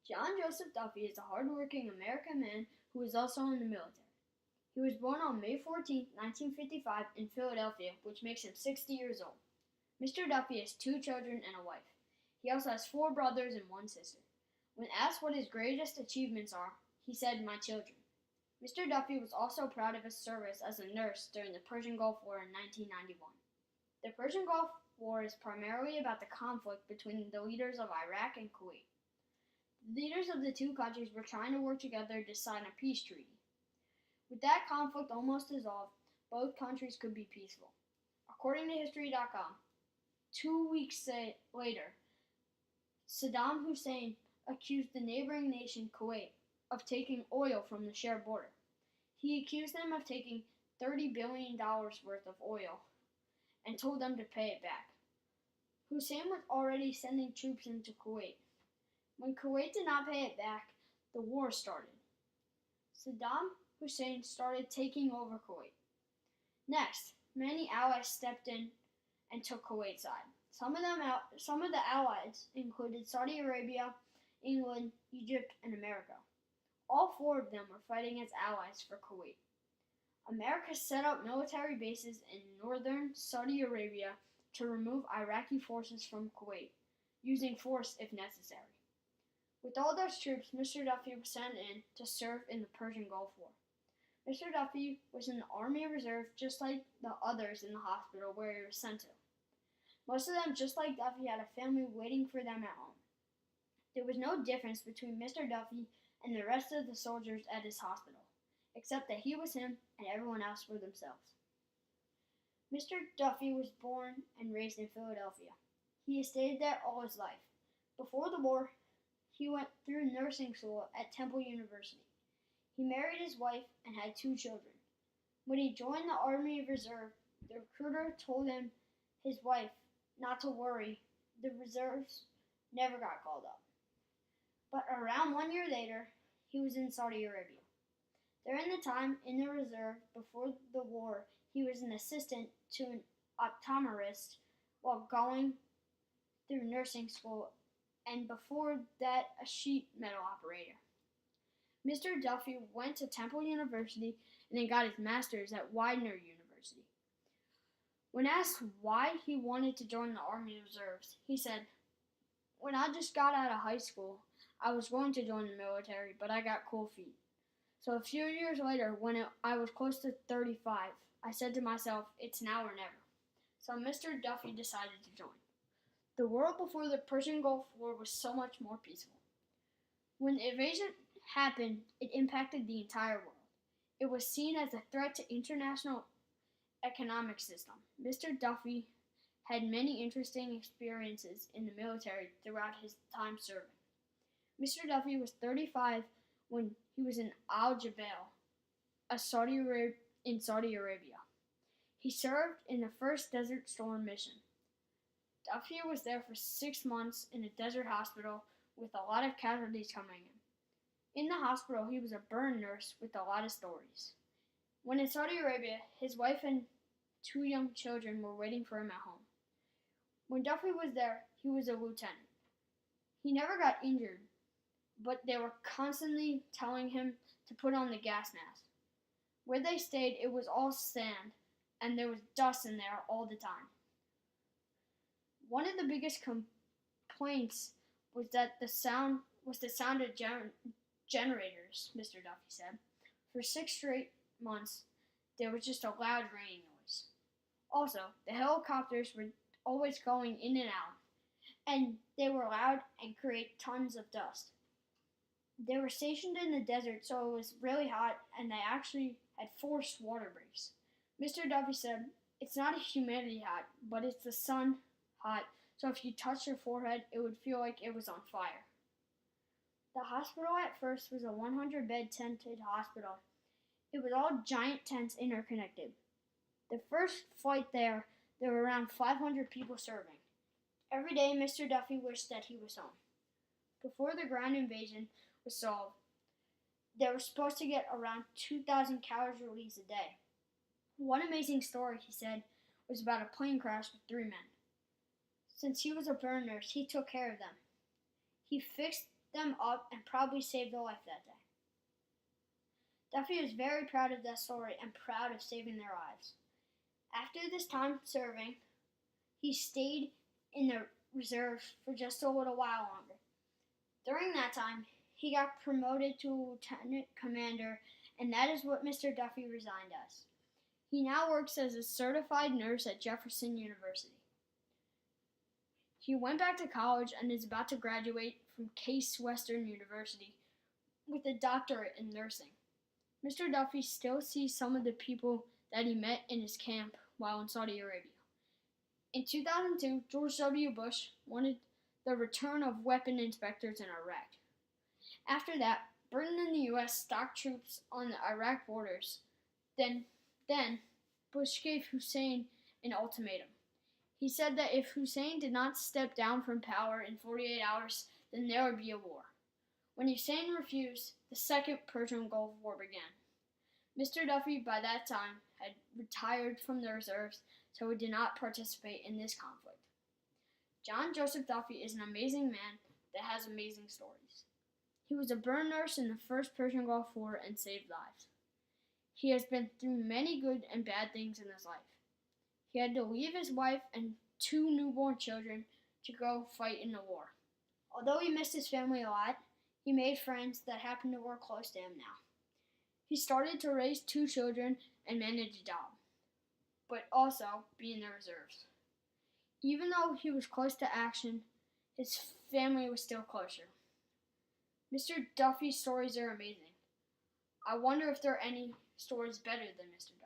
John Joseph Duffy is a hard-working American man who is also in the military. He was born on May 14, 1955 in Philadelphia, which makes him 60 years old. Mr. Duffy has two children and a wife. He also has four brothers and one sister. When asked what his greatest achievements are, he said, "My children." Mr. Duffy was also proud of his service as a nurse during the Persian Gulf War in 1991. The Persian Gulf War is primarily about the conflict between the leaders of Iraq and Kuwait. The leaders of the two countries were trying to work together to sign a peace treaty. With that conflict almost dissolved, both countries could be peaceful. According to History.com, 2 weeks later, Saddam Hussein accused the neighboring nation, Kuwait, of taking oil from the shared border. He accused them of taking $30 billion worth of oil and told them to pay it back. Hussein was already sending troops into Kuwait. When Kuwait did not pay it back, the war started. Saddam Hussein started taking over Kuwait. Next, many allies stepped in and took Kuwait's side. Some of the allies included Saudi Arabia, England, Egypt, and America. All four of them were fighting as allies for Kuwait. America set up military bases in northern Saudi Arabia to remove Iraqi forces from Kuwait, using force if necessary. With all those troops, Mr. Duffy was sent in to serve in the Persian Gulf War. Mr. Duffy was in the Army Reserve just like the others in the hospital where he was sent to. Most of them, just like Duffy, had a family waiting for them at home. There was no difference between Mr. Duffy and the rest of the soldiers at his hospital, except that he was him and everyone else were themselves. Mr. Duffy was born and raised in Philadelphia. He had stayed there all his life. Before the war, he went through nursing school at Temple University. He married his wife and had two children. When he joined the Army Reserve, the recruiter told his wife not to worry, the reserves never got called up. But around 1 year later, he was in Saudi Arabia. During the time in the reserve before the war, he was an assistant to an optometrist while going through nursing school, and before that, a sheet metal operator. Mr. Duffy went to Temple University and then got his master's at Widener University. When asked why he wanted to join the Army Reserves, he said, "When I just got out of high school, I was going to join the military, but I got cold feet. So a few years later, when I was close to 35, I said to myself, it's now or never." So Mr. Duffy decided to join. The world before the Persian Gulf War was so much more peaceful. When the invasion happened, it impacted the entire world. It was seen as a threat to international economic system. Mr. Duffy had many interesting experiences in the military throughout his time serving. Mr. Duffy was 35 when he was in Al Jabbal, in Saudi Arabia. He served in the first Desert Storm mission. Duffy was there for 6 months in a desert hospital with a lot of casualties coming in. In the hospital, he was a burn nurse with a lot of stories. When in Saudi Arabia, his wife and two young children were waiting for him at home. When Duffy was there, he was a lieutenant. He never got injured, but they were constantly telling him to put on the gas mask. Where they stayed, it was all sand, and there was dust in there all the time. One of the biggest complaints was the sound of generators, Mr. Duffy said. For 6 straight months, there was just a loud raining noise. Also, the helicopters were always going in and out, and they were loud and create tons of dust. They were stationed in the desert, so it was really hot, and they actually had forced water breaks. Mr. Duffy said, "It's not a humidity hot, but it's the sun hot, so if you touched your forehead, it would feel like it was on fire." The hospital at first was a 100-bed tented hospital. It was all giant tents interconnected. The first flight there were around 500 people serving. Every day, Mr. Duffy wished that he was home. Before the ground invasion was solved, they were supposed to get around 2,000 casualties a day. One amazing story, he said, was about a plane crash with 3 men. Since he was a burn nurse, he took care of them. He fixed them up and probably saved their life that day. Duffy was very proud of that story and proud of saving their lives. After this time serving, he stayed in the reserve for just a little while longer. During that time, he got promoted to lieutenant commander, and that is what Mr. Duffy resigned as. He now works as a certified nurse at Jefferson University. He went back to college and is about to graduate from Case Western University with a doctorate in nursing. Mr. Duffy still sees some of the people that he met in his camp while in Saudi Arabia. In 2002, George W. Bush wanted the return of weapon inspectors in Iraq. After that, Britain and the U.S. stocked troops on the Iraq borders. Then Bush gave Hussein an ultimatum. He said that if Hussein did not step down from power in 48 hours, then there would be a war. When Hussein refused, the Second Persian Gulf War began. Mr. Duffy, by that time, had retired from the reserves, so he did not participate in this conflict. John Joseph Duffy is an amazing man that has amazing stories. He was a burn nurse in the First Persian Gulf War and saved lives. He has been through many good and bad things in his life. He had to leave his wife and 2 newborn children to go fight in the war. Although he missed his family a lot, he made friends that happened to work close to him now. He started to raise 2 children and manage a job, but also be in the reserves. Even though he was close to action, his family was still closer. Mr. Duffy's stories are amazing. I wonder if there are any stories better than Mr. Duffy.